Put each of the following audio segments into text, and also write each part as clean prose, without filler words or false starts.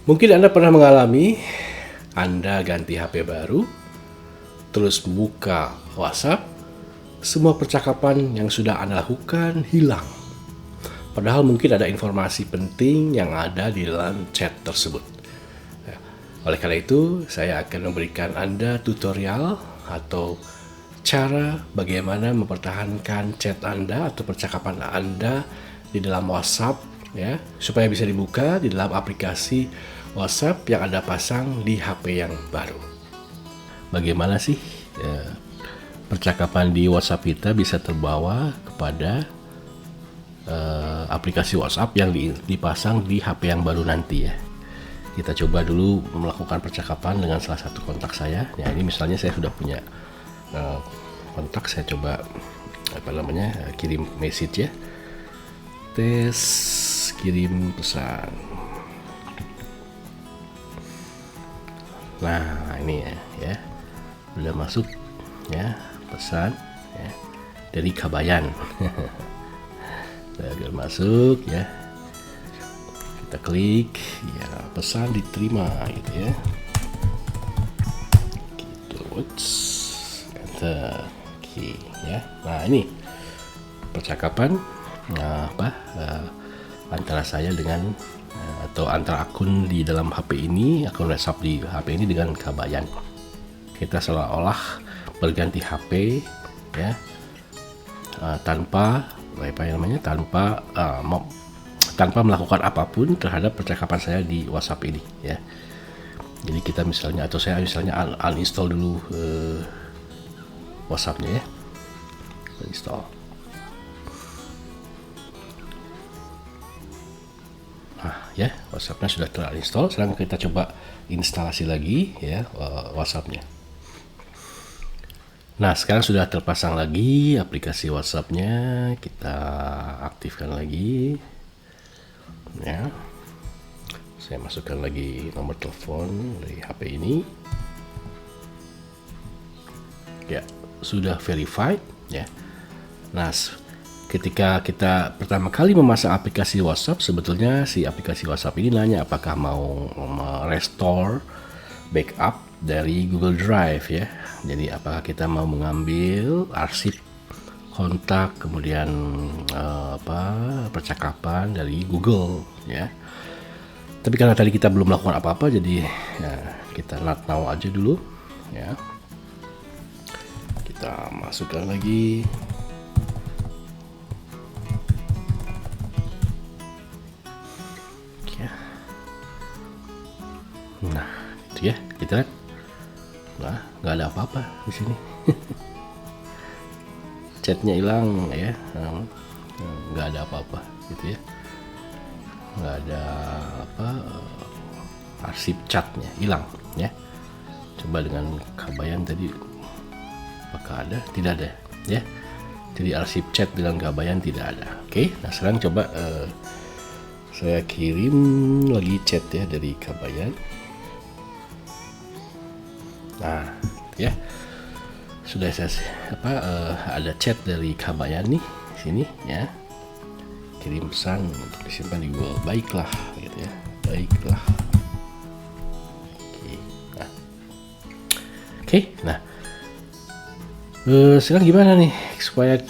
Mungkin Anda pernah mengalami Anda ganti HP baru, terus buka WhatsApp, semua percakapan yang sudah Anda lakukan hilang. Padahal mungkin ada informasi penting yang ada di dalam chat tersebut. Oleh karena itu, saya akan memberikan Anda tutorial atau cara bagaimana mempertahankan chat Anda atau percakapan Anda di dalam WhatsApp, ya, supaya bisa dibuka di dalam aplikasi WhatsApp yang Anda pasang di HP yang baru. Bagaimana sih percakapan di WhatsApp kita bisa terbawa kepada aplikasi WhatsApp yang dipasang di HP yang baru nanti, ya? Kita coba dulu melakukan percakapan dengan salah satu kontak saya. Ya, ini misalnya saya sudah punya kontak, saya coba kirim message, ya. Tes kirim pesan. Nah, ini ya udah masuk, ya, pesan, ya, dari Kabayan. Udah masuk, ya. Kita klik, ya, pesan diterima, gitu ya. Gitu, enter, oke, ya. Nah, ini percakapan antara saya dengan atau antara akun di dalam HP ini, akun WhatsApp di HP ini dengan Kabayan. Kita seolah-olah berganti HP, ya, tanpa melakukan apapun terhadap percakapan saya di WhatsApp ini, ya. Jadi kita saya misalnya uninstall dulu WhatsAppnya, ya. Install. Ya, WhatsAppnya sudah terinstall. Sekarang kita coba instalasi lagi, ya, WhatsAppnya. Nah, sekarang sudah terpasang lagi aplikasi WhatsAppnya. Kita aktifkan lagi, ya. Saya masukkan lagi nomor telepon dari HP ini. Ya, sudah verified, ya. Nah, ketika kita pertama kali memasang aplikasi WhatsApp, sebetulnya si aplikasi WhatsApp ini nanya apakah mau restore backup dari Google Drive, ya. Jadi apakah kita mau mengambil arsip kontak, kemudian percakapan dari Google, ya. Tapi karena tadi kita belum melakukan apa-apa, jadi ya, kita not now aja dulu, ya. Kita masukkan lagi. Nah, itu, ya, kita lihat. Nah, nggak ada apa-apa di sini. Chatnya hilang, ya. Nggak ada apa-apa, gitu, ya. Nggak ada arsip chatnya hilang, ya. Coba dengan Kabayan tadi, apakah ada? Tidak ada, ya. Jadi arsip chat dengan Kabayan tidak ada. Oke, nah sekarang coba saya kirim lagi chat, ya, dari Kabayan. Nah, ya, sudah saya ada chat dari Kabayan nih sini, ya. Kirim pesan untuk disimpan di Google. Baiklah, gitu, ya. Baiklah. Oke, nah, sekarang gimana nih supaya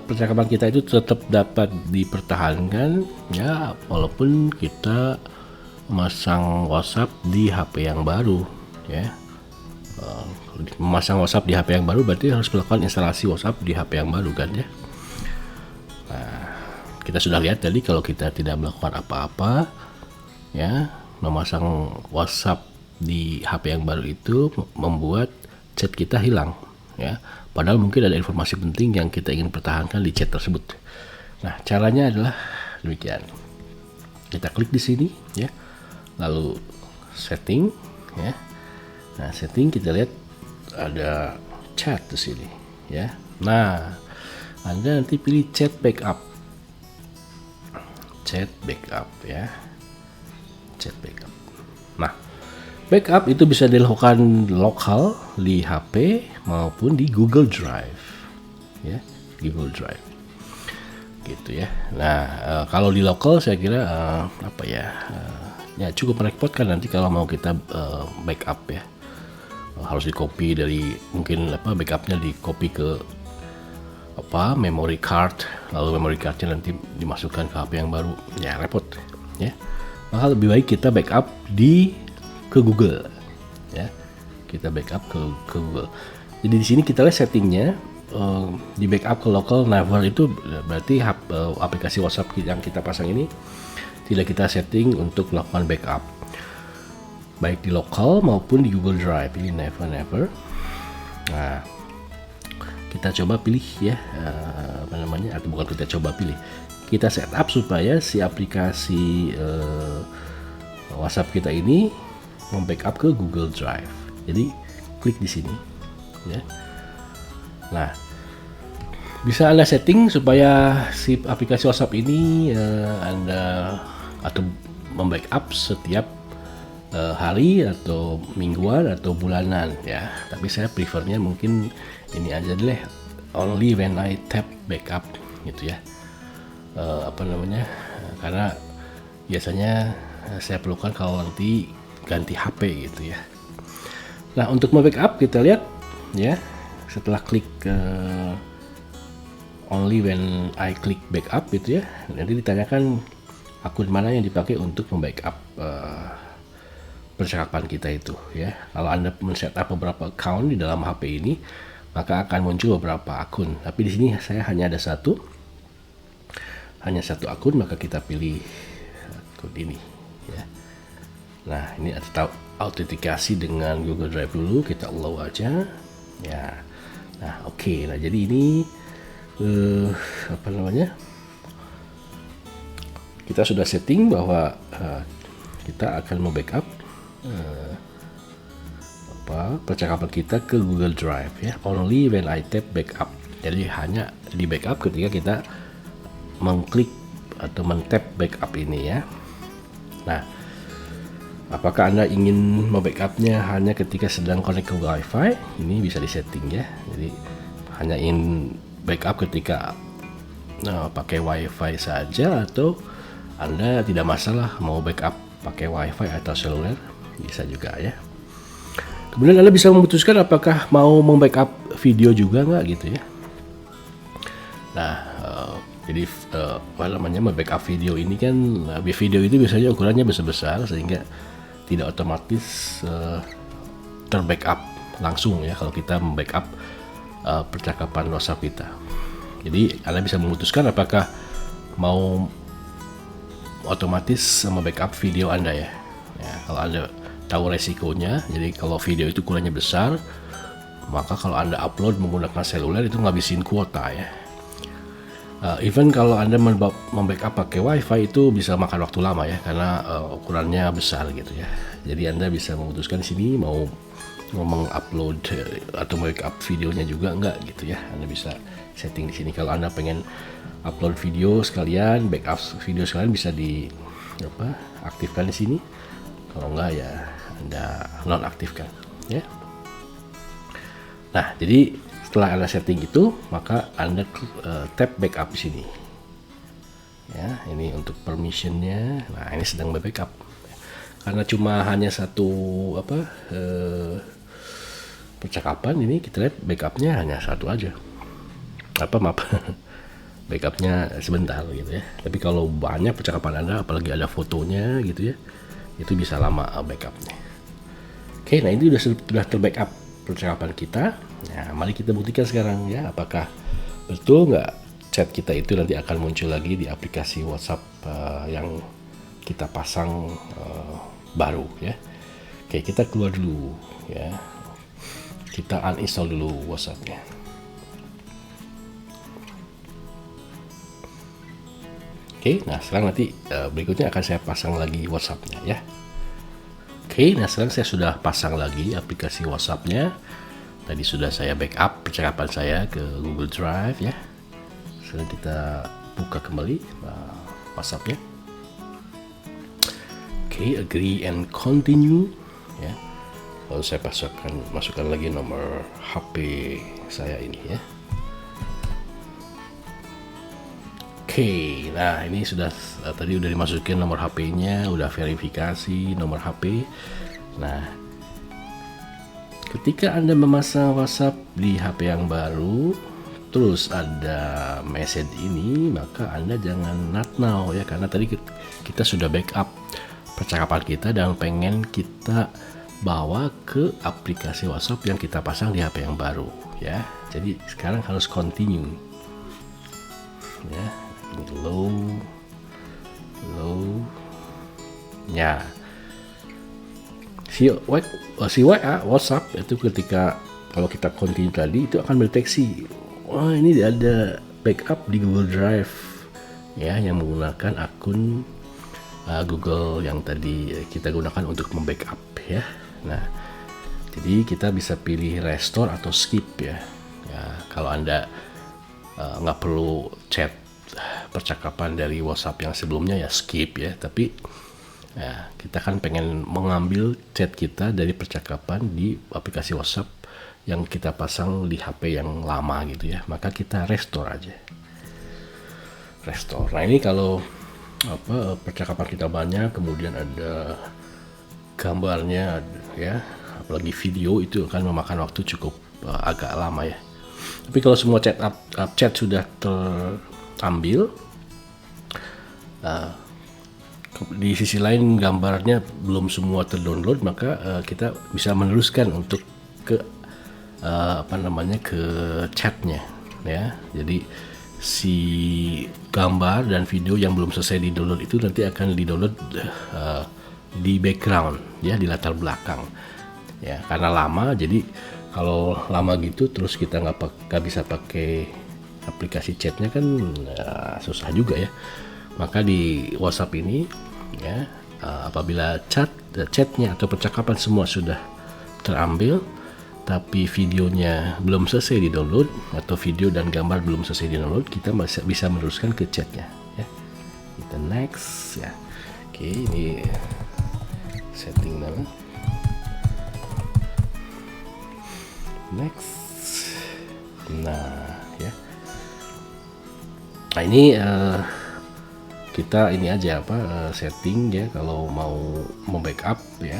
percakapan kita itu tetap dapat dipertahankan, ya, walaupun kita memasang WhatsApp di HP yang baru, ya. Memasang WhatsApp di HP yang baru berarti harus melakukan instalasi WhatsApp di HP yang baru, kan, ya. Nah, kita sudah lihat tadi kalau kita tidak melakukan apa-apa, ya, memasang WhatsApp di HP yang baru itu membuat chat kita hilang, ya. Padahal mungkin ada informasi penting yang kita ingin pertahankan di chat tersebut. Nah, caranya adalah demikian. Kita klik di sini, ya. Lalu setting, ya. Nah, setting kita lihat ada chat di sini, ya. Nah, Anda nanti pilih chat backup. Chat backup, ya. Chat backup. Nah, backup itu bisa dilakukan lokal di HP maupun di Google Drive, ya. Google Drive. Gitu, ya. Nah, kalau di lokal saya kira Ya cukup merepotkan nanti kalau mau kita backup ya. Harus di copy dari mungkin backupnya di copy ke memory card, lalu memory cardnya nanti dimasukkan ke HP yang baru, ya repot ya. Maka lebih baik kita backup ke Google ya. Kita backup ke Google. Jadi di sini kita lihat settingnya, di backup ke local never, itu berarti aplikasi WhatsApp yang kita pasang ini tidak kita setting untuk melakukan backup baik di lokal maupun di Google Drive. Ini never. Nah, kita coba pilih ya, atau bukan kita coba pilih, kita setup supaya si aplikasi WhatsApp kita ini membackup ke Google Drive. Jadi klik di sini ya. Nah, bisa Anda setting supaya si aplikasi WhatsApp ini Anda atau membackup setiap hari atau mingguan atau bulanan ya. Tapi saya prefernya mungkin ini aja deh, only when I tap backup gitu ya. Karena biasanya saya perlukan kalau nanti ganti HP gitu ya. Nah, untuk membackup kita lihat ya, setelah klik only when I click backup gitu ya, nanti ditanyakan akun mana yang dipakai untuk membackup percakapan kita itu ya. Kalau Anda men-setup beberapa account di dalam HP ini, maka akan muncul beberapa akun. Tapi di sini saya hanya ada satu akun, maka kita pilih akun ini ya. Nah, ini ada autentikasi dengan Google Drive dulu, kita allow aja ya. Nah, oke. Nah, jadi ini kita sudah setting bahwa kita akan membackup percakapan kita ke Google Drive ya, only when I tap backup. Jadi hanya di backup ketika kita mengklik atau men-tap backup ini ya. Nah, apakah Anda ingin membackupnya hanya ketika sedang connect ke Wi-Fi? Ini bisa disetting ya. Jadi hanya ingin backup ketika pakai Wi-Fi saja, atau Anda tidak masalah mau backup pakai Wi-Fi atau seluler, bisa juga ya. Kemudian Anda bisa memutuskan apakah mau membackup video juga nggak gitu ya. Nah, jadi membackup video ini kan, video itu biasanya ukurannya besar-besar sehingga tidak otomatis terbackup langsung ya kalau kita membackup percakapan WhatsApp kita. Jadi Anda bisa memutuskan apakah mau otomatis membackup video Anda ya. Kalau Anda tahu resikonya, jadi kalau video itu ukurannya besar, maka kalau Anda upload menggunakan seluler itu ngabisin kuota ya. Even kalau Anda membackup pakai Wi-Fi itu bisa makan waktu lama ya, karena ukurannya besar gitu ya. Jadi Anda bisa memutuskan di sini mau mengupload atau backup videonya juga enggak gitu ya. Anda bisa setting di sini. Kalau Anda pengen upload video sekalian, backup video sekalian, bisa aktifkan di sini. Kalau enggak ya Anda nonaktifkan ya. Nah, jadi setelah Anda setting itu, maka Anda tap backup di sini. Ya, ini untuk permissionnya. Nah, ini sedang backup. Karena cuma hanya satu percakapan, ini kita lihat backupnya hanya satu aja. Backupnya sebentar gitu ya. Tapi kalau banyak percakapan Anda, apalagi ada fotonya gitu ya, itu bisa lama backupnya. Oke, nah ini sudah terbackup percakapan kita. Nah, mari kita buktikan sekarang ya, apakah betul nggak chat kita itu nanti akan muncul lagi di aplikasi WhatsApp yang kita pasang baru ya. Oke, kita keluar dulu ya. Kita uninstall dulu WhatsApp-nya. Oke, nah sekarang nanti berikutnya akan saya pasang lagi WhatsApp-nya ya. Oke, nah sekarang saya sudah pasang lagi aplikasi WhatsApp-nya. Tadi sudah saya backup percakapan saya ke Google Drive ya. Sekarang kita buka kembali WhatsApp-nya. Oke, agree and continue ya. Lalu saya masukkan lagi nomor HP saya ini ya. Oke, nah ini sudah tadi udah dimasukin nomor HP-nya, udah verifikasi nomor HP. Nah, ketika Anda memasang WhatsApp di HP yang baru, terus ada message ini, maka Anda jangan not now ya, karena tadi kita sudah backup percakapan kita dan pengen kita bawa ke aplikasi WhatsApp yang kita pasang di HP yang baru ya. Jadi sekarang harus continue ya. Ini low ya. Si WA WhatsApp itu ketika kalau kita continue tadi itu akan mendeteksi, wah ini ada backup di Google Drive ya, yang menggunakan akun Google yang tadi kita gunakan untuk membackup ya. Nah, jadi kita bisa pilih restore atau skip ya. Kalau Anda nggak perlu chat percakapan dari WhatsApp yang sebelumnya ya skip ya. Tapi ya, kita kan pengen mengambil chat kita dari percakapan di aplikasi WhatsApp yang kita pasang di HP yang lama gitu ya. Maka kita restore aja. Restore. Nah ini kalau percakapan kita banyak, kemudian ada gambarnya ya, apalagi video, itu akan memakan waktu cukup agak lama ya. Tapi kalau semua chat sudah terambil, di sisi lain gambarnya belum semua terdownload, maka kita bisa meneruskan untuk ke ke chatnya ya. Jadi si gambar dan video yang belum selesai di download itu nanti akan di download di background ya, di latar belakang ya, karena lama. Jadi kalau lama gitu terus kita nggak bisa pakai aplikasi chatnya kan susah juga ya. Maka di WhatsApp ini ya, apabila chatnya atau percakapan semua sudah terambil tapi videonya belum selesai di download atau video dan gambar belum selesai di download, kita masih bisa meneruskan ke chatnya ya. Kita next ya. Oke, ini setting nama. Next. Nah ya. Nah ini kita ini aja setting ya, kalau mau membackup ya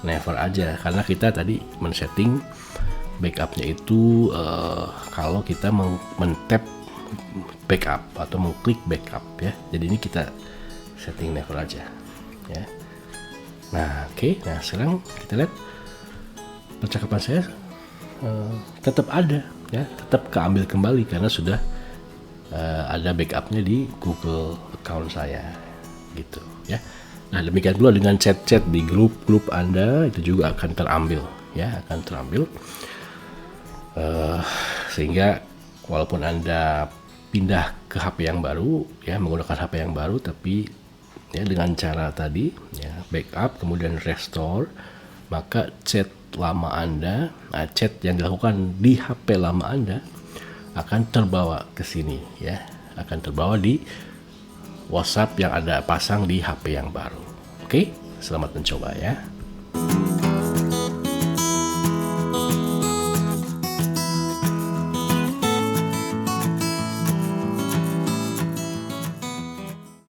never aja, karena kita tadi men-setting backupnya itu kalau kita men-tap backup atau mengklik backup ya. Jadi ini kita setting never aja ya. Nah oke. Nah sekarang kita lihat percakapan saya tetap ada ya, tetap keambil kembali karena sudah ada backupnya di Google account saya gitu ya. Nah demikian pula dengan chat-chat di grup-grup Anda, itu juga akan terambil ya, akan terambil sehingga walaupun Anda pindah ke HP yang baru ya, menggunakan HP yang baru, tapi ya dengan cara tadi ya, backup kemudian restore, maka chat lama Anda, chat yang dilakukan di HP lama Anda akan terbawa ke sini ya, akan terbawa di WhatsApp yang ada pasang di HP yang baru. Oke, selamat mencoba ya.